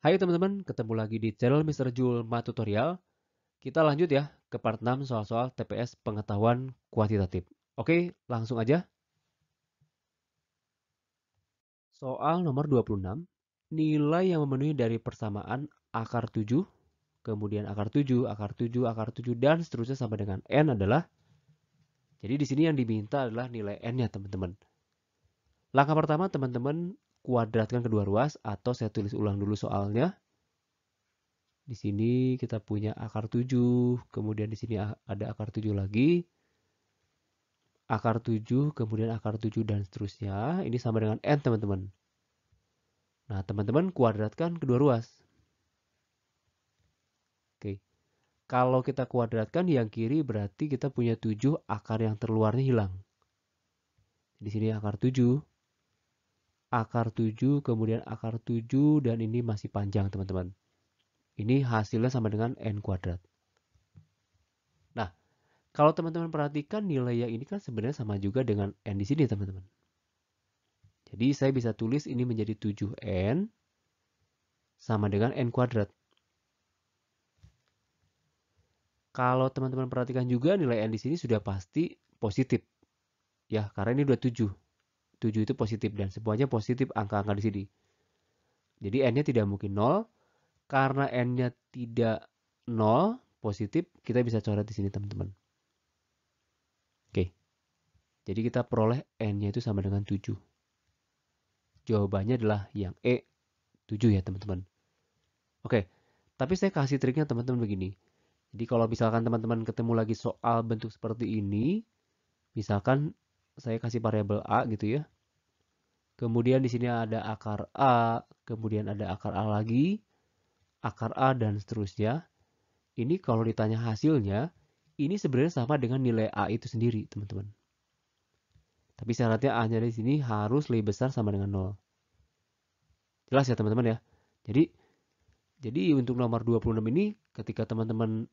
Hai teman-teman, ketemu lagi di channel Mr. Jul Math Tutorial. Kita lanjut ya ke part 6 soal-soal TPS pengetahuan kuantitatif. Oke, langsung aja. Soal nomor 26. Nilai yang memenuhi dari persamaan akar 7, kemudian akar 7, akar 7, akar 7, dan seterusnya sampai dengan N adalah. Jadi di sini yang diminta adalah nilai N-nya teman-teman. Langkah pertama teman-teman kuadratkan kedua ruas atau saya tulis ulang dulu soalnya. Di sini kita punya akar 7, kemudian di sini ada akar 7 lagi. Akar 7, kemudian akar 7 dan seterusnya. Ini sama dengan N teman-teman. Nah, teman-teman kuadratkan kedua ruas. Oke. Kalau kita kuadratkan yang kiri berarti kita punya 7, akar yang terluarnya hilang. Di sini akar 7. Akar 7, kemudian akar 7, dan ini masih panjang teman-teman. Ini hasilnya sama dengan N kuadrat. Nah, kalau teman-teman perhatikan nilai yang ini kan sebenarnya sama juga dengan N di sini teman-teman. Jadi saya bisa tulis ini menjadi 7N sama dengan N kuadrat. Kalau teman-teman perhatikan juga nilai N di sini sudah pasti positif. Ya, karena ini udah 7. 7 itu positif dan semuanya positif angka-angka di sini. Jadi N-nya tidak mungkin 0. Karena N-nya tidak 0 positif, kita bisa coret di sini teman-teman. Oke. Jadi kita peroleh N-nya itu sama dengan 7. Jawabannya adalah yang E, 7 ya teman-teman. Oke, tapi saya kasih triknya teman-teman begini. Jadi kalau misalkan teman-teman ketemu lagi soal bentuk seperti ini, misalkan saya kasih variabel A gitu ya. Kemudian di sini ada akar A, kemudian ada akar A lagi, akar A dan seterusnya. Ini kalau ditanya hasilnya, ini sebenarnya sama dengan nilai A itu sendiri, teman-teman. Tapi syaratnya A-nya di sini harus lebih besar sama dengan 0. Jelas ya, teman-teman ya. Jadi untuk nomor 26 ini ketika teman-teman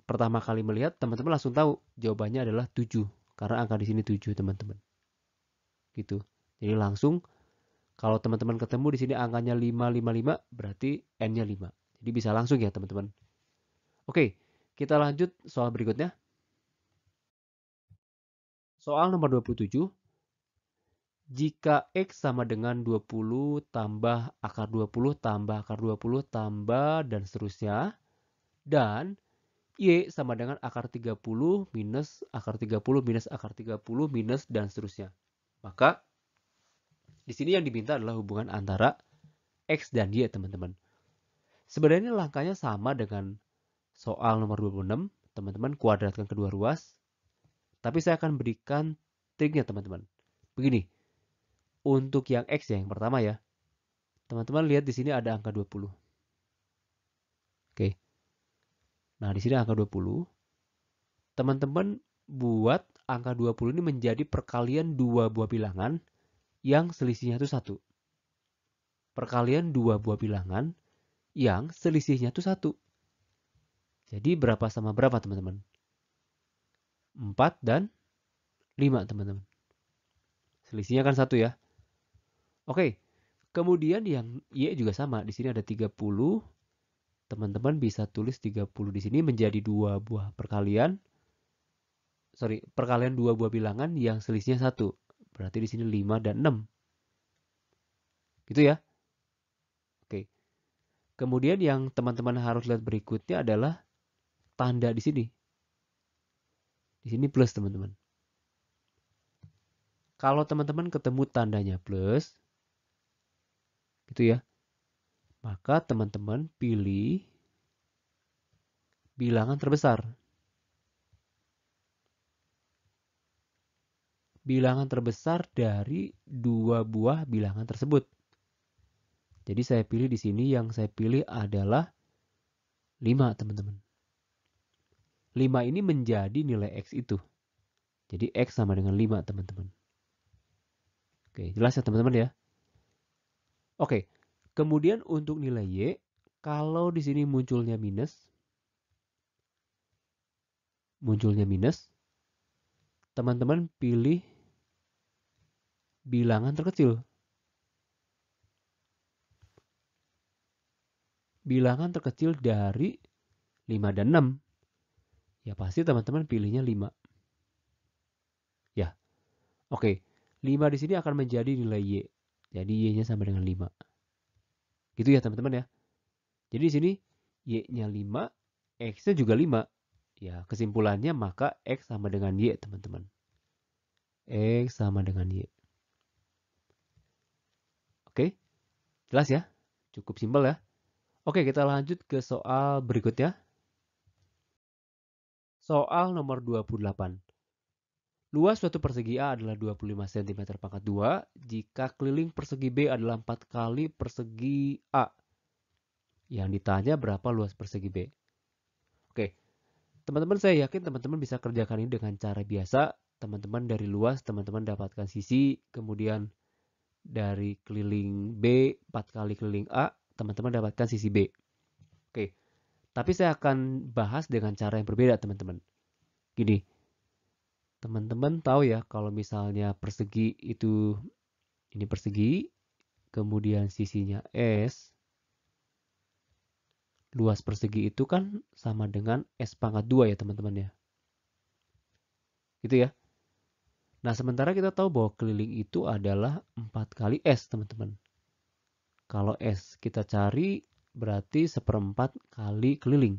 pertama kali melihat, teman-teman langsung tahu jawabannya adalah 7 karena angka di sini 7, teman-teman. Gitu. Jadi langsung kalau teman-teman ketemu di sini angkanya 555 berarti N-nya 5. Jadi bisa langsung ya, teman-teman. Oke, kita lanjut soal berikutnya. Soal nomor 27. Jika X sama dengan 20 tambah akar 20 tambah akar 20 tambah dan seterusnya. Dan Y sama dengan akar 30 minus akar 30 minus akar 30 minus dan seterusnya. Maka di sini yang diminta adalah hubungan antara X dan Y, teman-teman. Sebenarnya langkahnya sama dengan soal nomor 26. Teman-teman kuadratkan kedua ruas. Tapi saya akan berikan triknya, teman-teman. Begini. Untuk yang X ya, yang pertama ya. Teman-teman lihat di sini ada angka 20. Oke. Nah, di sini angka 20. Teman-teman buat angka 20 ini menjadi perkalian dua buah bilangan yang selisihnya itu 1. Perkalian dua buah bilangan yang selisihnya itu 1. Jadi berapa sama berapa, teman-teman? 4 dan 5, teman-teman. Selisihnya kan 1 ya. Oke. Kemudian yang Y juga sama. Di sini ada 30. Teman-teman bisa tulis 30 di sini menjadi dua buah perkalian. Perkalian dua buah bilangan yang selisihnya 1. Berarti di sini 5 dan 6. Gitu ya. Oke. Kemudian yang teman-teman harus lihat berikutnya adalah tanda di sini. Di sini plus, teman-teman. Kalau teman-teman ketemu tandanya plus, gitu ya, maka teman-teman pilih bilangan terbesar. Bilangan terbesar dari dua buah bilangan tersebut. Jadi saya pilih di sini, yang saya pilih adalah 5, teman-teman. 5 ini menjadi nilai X itu. Jadi X sama dengan 5, teman-teman. Oke, jelas ya teman-teman ya? Oke, kemudian untuk nilai Y, kalau di sini munculnya minus, teman-teman pilih bilangan terkecil. bilangan terkecil dari 5 dan 6. Ya pasti teman-teman pilihnya 5. Ya, oke. 5 di sini akan menjadi nilai Y. Jadi Y-nya sama dengan 5. Gitu ya teman-teman ya. Jadi di sini Y-nya 5, X-nya juga 5. Ya, kesimpulannya maka X sama dengan Y teman-teman. X sama dengan Y. Oke, jelas ya? Cukup simpel ya. Oke, kita lanjut ke soal berikutnya. Soal nomor 28. Luas suatu persegi A adalah 25 cm pangkat 2 jika keliling persegi B adalah 4 kali persegi A. Yang ditanya berapa luas persegi B. Oke, teman-teman saya yakin teman-teman bisa kerjakan ini dengan cara biasa. Teman-teman dari luas, teman-teman dapatkan sisi, kemudian dari keliling B 4 kali keliling A, teman-teman dapatkan sisi B. Oke, tapi saya akan bahas dengan cara yang berbeda teman-teman. Gini, teman-teman tahu ya kalau misalnya persegi itu, ini persegi, kemudian sisinya S, luas persegi itu kan sama dengan S pangkat 2 ya teman-teman ya. Gitu ya. Nah sementara kita tahu bahwa keliling itu adalah 4 kali S teman-teman. Kalau S kita cari berarti 1/4 kali keliling.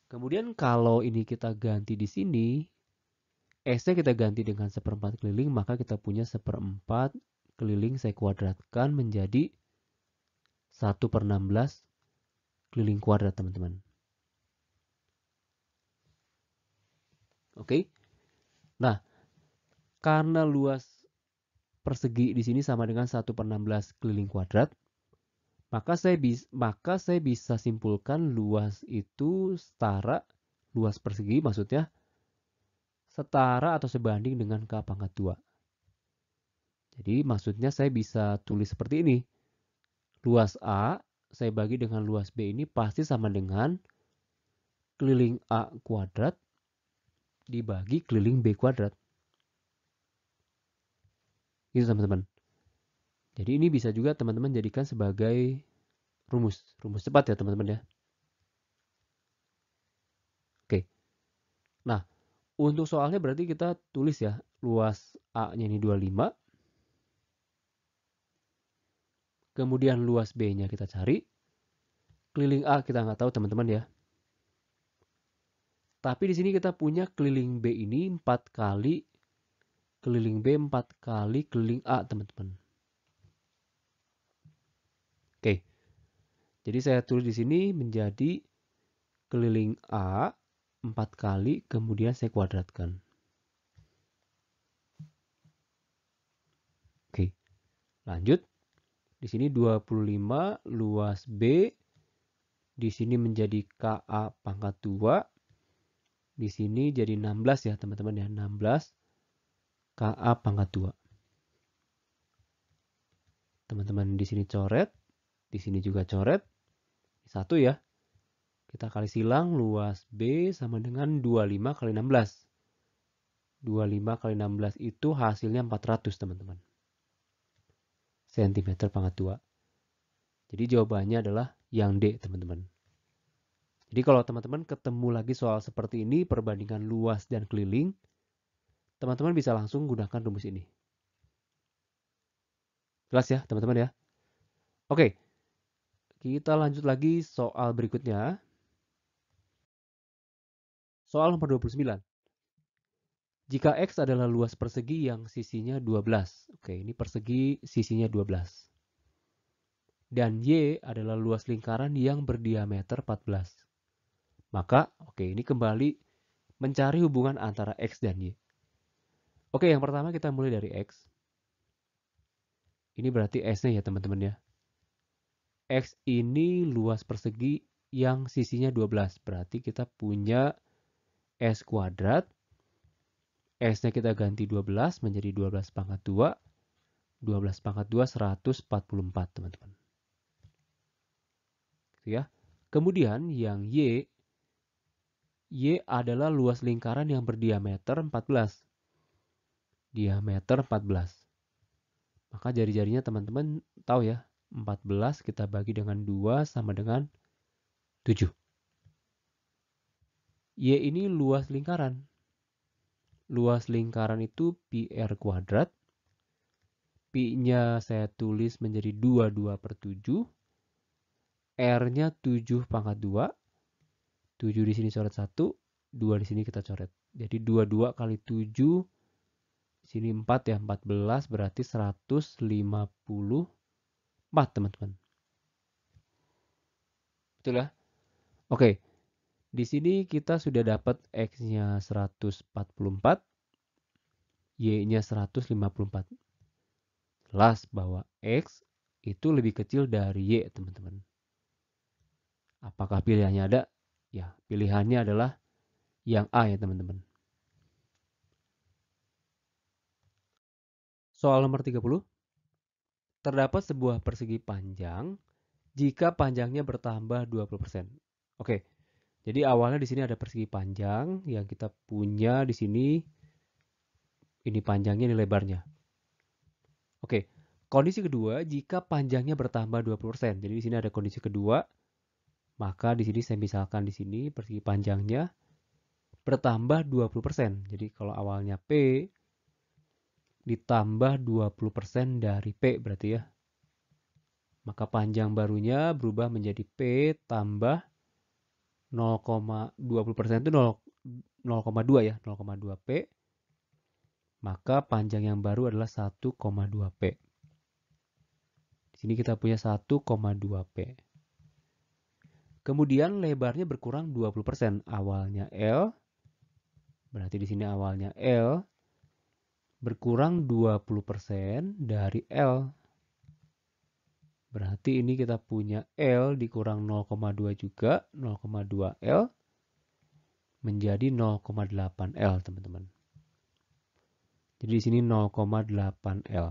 Kemudian kalau ini kita ganti di sini, S-nya kita ganti dengan 1/4 keliling, maka kita punya 1/4 keliling saya kuadratkan menjadi 1/16 keliling kuadrat teman-teman. Oke. Nah, karena luas persegi di sini sama dengan 1/16 keliling kuadrat, maka saya bisa simpulkan luas itu setara, luas persegi maksudnya setara atau sebanding dengan K pangkat 2. Jadi maksudnya saya bisa tulis seperti ini. Luas A saya bagi dengan luas B ini pasti sama dengan keliling A kuadrat dibagi keliling B kuadrat. Gitu teman-teman. Jadi ini bisa juga teman-teman jadikan sebagai rumus cepat ya teman-teman ya. Oke. Nah, untuk soalnya berarti kita tulis ya, luas A-nya ini 25. Kemudian luas B-nya kita cari. Keliling A kita nggak tahu teman-teman ya. Tapi di sini kita punya keliling B ini 4 kali keliling B 4 kali keliling A teman-teman. Oke. Jadi saya tulis di sini menjadi keliling A 4 kali kemudian saya kuadratkan. Oke. Lanjut. Di sini 25 luas B di sini menjadi KA pangkat 2. Di sini jadi 16 ya teman-teman ya. 16 KA pangkat 2. Teman-teman di sini coret. Di sini juga coret. 1 ya. Kita kali silang luas B sama dengan 25 kali 16. 25 kali 16 itu hasilnya 400 teman-teman. Cm pangkat 2. Jadi jawabannya adalah yang D teman-teman. Jadi kalau teman-teman ketemu lagi soal seperti ini, perbandingan luas dan keliling, teman-teman bisa langsung gunakan rumus ini. Jelas ya teman-teman ya? Oke, kita lanjut lagi soal berikutnya. Soal nomor 29. Jika X adalah luas persegi yang sisinya 12. Oke, ini persegi sisinya 12. Dan Y adalah luas lingkaran yang berdiameter 14. Maka, oke, ini kembali mencari hubungan antara X dan Y. Oke, yang pertama kita mulai dari X. Ini berarti S-nya ya teman-teman ya. X ini luas persegi yang sisinya 12. Berarti kita punya S kuadrat. S-nya kita ganti 12 menjadi 12 pangkat 2. 12 pangkat 2 144 teman-teman. Ya. Kemudian yang Y adalah luas lingkaran yang berdiameter 14. Diameter 14. Maka jari-jarinya teman-teman tahu ya, 14 kita bagi dengan 2 sama dengan 7. Y ini luas lingkaran. Luas lingkaran itu pi R kuadrat. Pi-nya saya tulis menjadi 22/7. R-nya 7 pangkat 2. 7 di sini coret 1. 2 di sini kita coret. Jadi 22 kali 7. Sini 4 ya. 14 berarti 154 teman-teman. Betul ya? Oke. Di sini kita sudah dapat X-nya 144. Y-nya 154. Jelas bahwa X itu lebih kecil dari Y, teman-teman. Apakah pilihannya ada? Ya, pilihannya adalah yang A ya, teman-teman. Soal nomor 30. Terdapat sebuah persegi panjang jika panjangnya bertambah 20%. Oke. Jadi awalnya di sini ada persegi panjang yang kita punya di sini. Ini panjangnya, ini lebarnya. Oke. Kondisi kedua, jika panjangnya bertambah 20%. Jadi di sini ada kondisi kedua. Maka di sini saya misalkan di sini persegi panjangnya bertambah 20%. Jadi kalau awalnya P ditambah 20% dari P berarti ya. Maka panjang barunya berubah menjadi P tambah 0,20% itu 0,2 ya, 0,2 P. Maka panjang yang baru adalah 1,2 P. Di sini kita punya 1,2 P. Kemudian lebarnya berkurang 20%. Awalnya L, berarti di sini awalnya L berkurang 20% dari L. Berarti ini kita punya L dikurang 0,2 juga, 0,2 L menjadi 0,8 L, teman-teman. Jadi di sini 0,8 L.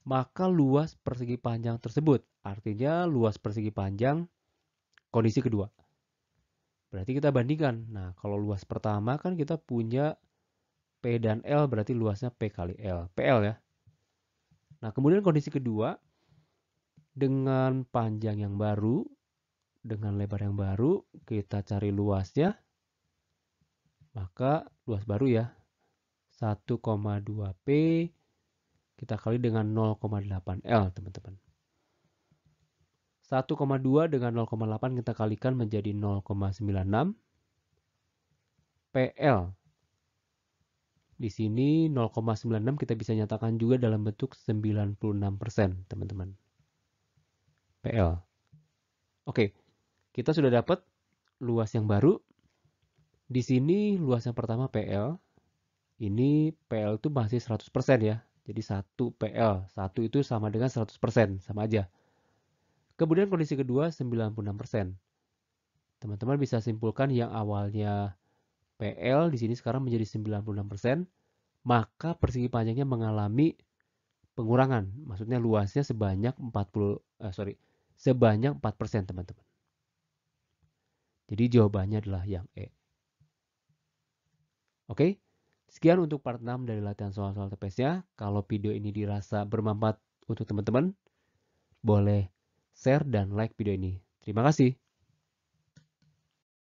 Maka luas persegi panjang tersebut, artinya luas persegi panjang kondisi kedua. Berarti kita bandingkan. Nah, kalau luas pertama kan kita punya P dan L, berarti luasnya P kali L. PL ya. Nah, kemudian kondisi kedua, dengan panjang yang baru, dengan lebar yang baru, kita cari luasnya. Maka luas baru ya, 1,2 P kita kali dengan 0,8 L, teman-teman. 1,2 dengan 0,8 kita kalikan menjadi 0,96 PL. Di sini 0,96 kita bisa nyatakan juga dalam bentuk 96%, teman-teman. PL. Oke, kita sudah dapat luas yang baru. Di sini luas yang pertama PL. Ini PL itu masih 100% ya. Jadi 1 PL. 1 itu sama dengan 100%. Sama aja. Kemudian kondisi kedua 96%. Teman-teman bisa simpulkan yang awalnya PL di sini sekarang menjadi 96%. Maka persegi panjangnya mengalami pengurangan. Maksudnya luasnya sebanyak 4%, teman-teman. Jadi jawabannya adalah yang E. Oke, sekian untuk part 6 dari latihan soal-soal TPS-nya. Kalau video ini dirasa bermanfaat untuk teman-teman, boleh share dan like video ini. Terima kasih.